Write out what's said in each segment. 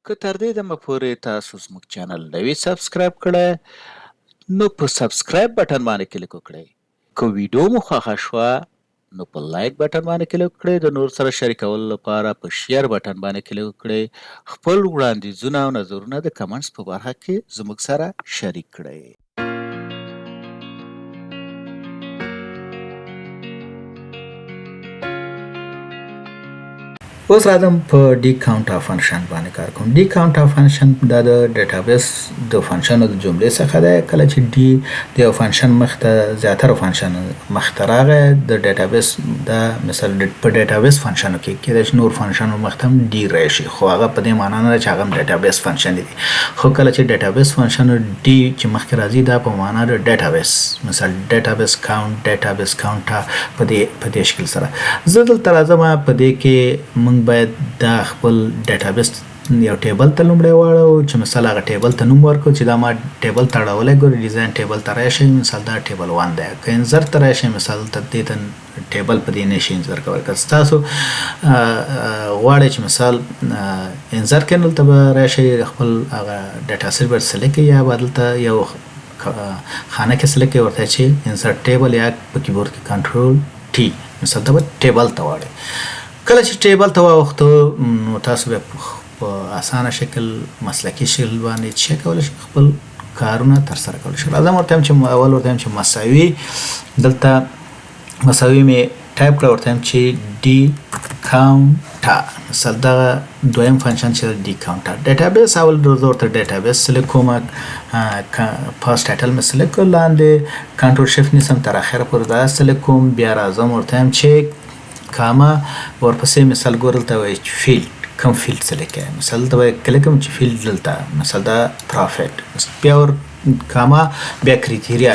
که تر دې دمه پورې تاسو زموږ چینل نه وي سبسکرایب کړی نو په سبسکرایب بټن باندې کلیک وکړئ. که ویډیو مو خوښه شوه نو په لایک بټن باندې کلیک وکړئ. د نور سره شریکولو لپاره په شیر بټن باندې کلیک وکړئ. خپل وړاندیزونه او نظرونه د کمنټس په برخه کې زموږ سره شریک کړئ. اوس راځم په ډي کاونټا فنکشن باندې کار کوم. ډي کاونټا فنکشن دا د ډیټابیس د فنکشنو د جملې څخه دی. کله چې ډي د یو فنکشن مخته زیاتره فنکشن مخته راغی د ډیټابیس دا مثال په ډیټابیس فنکشنو کې کېدای شي نور فنکشنو مخته هم ډي راشي، خو هغه په دې معنا نه ده چې هغه هم ډیټابیس فنکشن دي. خو کله چې ډیټابیس فنکشن ډي چې مخکې راځي دا په معنا د ډیټابیس مثال ډیټابیس کاونټ ډیټابیس کاونټا په دې شکل سره. زه دلته راځم په دې کې موږ باید دا خپل ډیټابیس یو ټیبل ته لومړی واړو چې مثال هغه ټیبل ته نوم ورکړو چې دا ما ټیبل ته اړولی ګورې ډیزاین ټیبل ته راشئ مثال دا ټیبل 1 دی. که انزر ته راشئ مثال دې ته ټیبل په دې نشي انزر کولی. که ستاسو غواړئ چې مثال انزر کې دلته به راشئ خپل هغه ډیټا سیټ به سلیکټ کړئ یا به دلته یو خانه کې سلیکټ کړئ ورته چې انزر ټیبل یا په کیبورډ کې کنټرول ټي مثال دا به ټیبل ته واړئ. کله چې ټیبل ته واوښتو نو تاسو بیا په اسانه شکل مسلکي شکل باندې چې کولی شئ خپل کارونه ترسره کولی شئ. راځم ورته وایم چې اول ورته وایم چې مساوي دلته مساوي مې ټایپ کړه ورته وایم چې ډي کاونټا مثال دغه دویم فنکشن چې ډي کاونټا ډیټابیس اول ورته ډیټابیس سلیکټ کوم پاس ټایټل مې سلیکټ کړ لاندې کنټرول شفټ نیسم تر اخره پورې دا سلیکټ کوم بیا راځم ورته وایم چې کاما ورپسې مثال ګورل ته وایي چې فیلډ کوم فیلډ سلیکټ کړئ مثال ته وایي کلیک کوم چې فیلډ دلته مثال دا پروفیټ بیا ور کاما بیا کریټیریا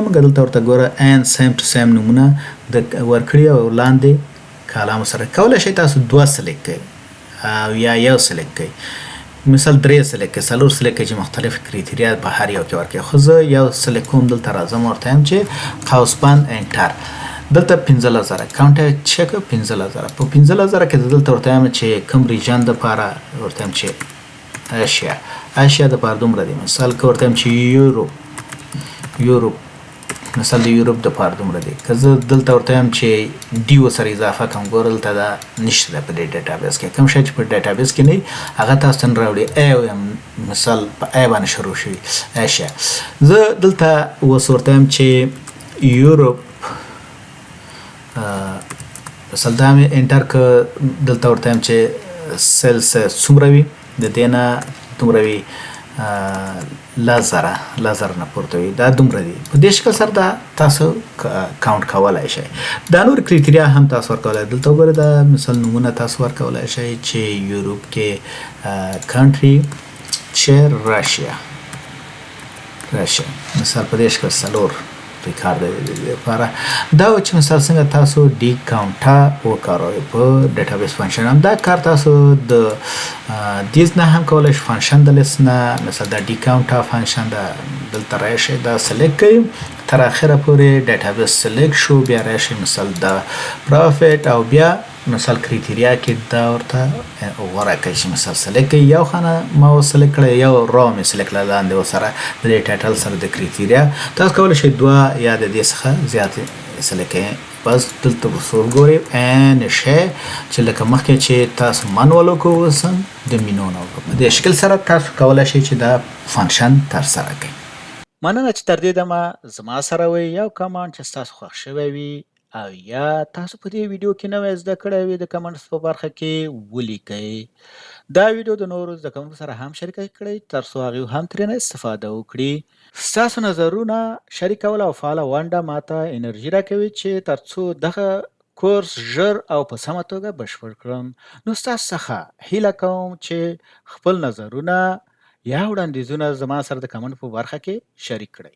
موږ دلته ورته ګوره ان سیم ټو سیم نومونه د ورکړي او لاندې کالم سره کولی شئ تاسو دوه سلیکټ کړئ او یا یو سلیکټ کړئ مثال درې سلیکټ کړئ څلور سلیکټ کړئ چې مختلف کریټیریا په هر یو کې ورکړئ. خو زه یو سلیکټ کوم دلته راځم ورته وایم چې قوس بند انټر دلته 15000 کاونټ چک 15000 په 15000 کې دلته ورته وایم چې کوم ریجن د پاره ورته وایم چې اشیا د پاره دومره دی مثال که ورته وایم چې یوروپ مثال د یوروپ د پاره دومره دی. که زه دلته ورته وایم چې ډي وسره اضافه کوم ګوره دلته دا نشته ده په دې ډیټابیس کې. کوم شی چې په ډیټابیس کې نه وي هغه تاسو ته راوړي مثال په ای باندې شروع شوي اشیا. زه دلته اوس ورته وایم چې یوروپ مثال دا مې انټر که دلته ورته وایم چې سیلس څومره وي د دې نه دومره وي 1000 نه پورته وي دا دومره دي. په دې شکل سره دا تاسو کاونټ کولی شئ. دا نور کریټیریا هم تاسو ورکولی دلته وګورئ دا مثال نومونه تاسو ورکولی شئ چې یوروپ کې کنټري چې راشیا مثال په دې شکل څلور کار دی لپاره دا و چې مثال څنګه تاسو ډي کاونټا وکاروئ په ډیټابیس فنکشن. هم دا کار تاسو د دیز نه هم کولی شئ فنکشن د لیست نه مثال دا ډي کاونټا فنکشن دا دلته راشئ دا سلیکټ کړئ تر اخره پورې ډیټابیس سلیکټ شو بیا راشئ مثال دا پروفیټ او بیا مثال کریټیریا کې دا ورته غوره کړئ چې مثال سلیکټ کړئ یو خانه ما سلیکټ کړی یو رو مې سلیکټ کړه لاندې ورسره د دې ټایټل سره د کریټیریا تاسو کولی شئ دوه یا د دې څخه زیاتې سلیکټ کړئ. بس دلته وصول ګورئ ان شی چې لکه مخکې چې تاسو مانوال وکړو اوسم د مینو نه وکړو. د شکل سره تاسو کولی شئ چې دا فنکشن ترسره کړئ. مننه چې تر دې دمه زما سره وئ. یو کمانډ چې ستاسو خوښ شوی وي او یا تاسو په دې ویډیو کې نوی زده کړی وي د کمنټس په برخه کې ولیکئ. دا ویډیو د نورو زده کوونکو سره هم شریکه کړئ ترڅو هغوی هم ترېنه استفاده وکړي. ستاسو نظرونه شریکول او فعاله ونډه ماته انرژي راکوي چې ترڅو دغه کورس ژر او په سمه توګه بشپړ کړم. نو ستاسو څخه هیله کوم چې خپل نظرونه یا وړاندیزونه زما سره د کمنټ په برخه کې شریک کړئ.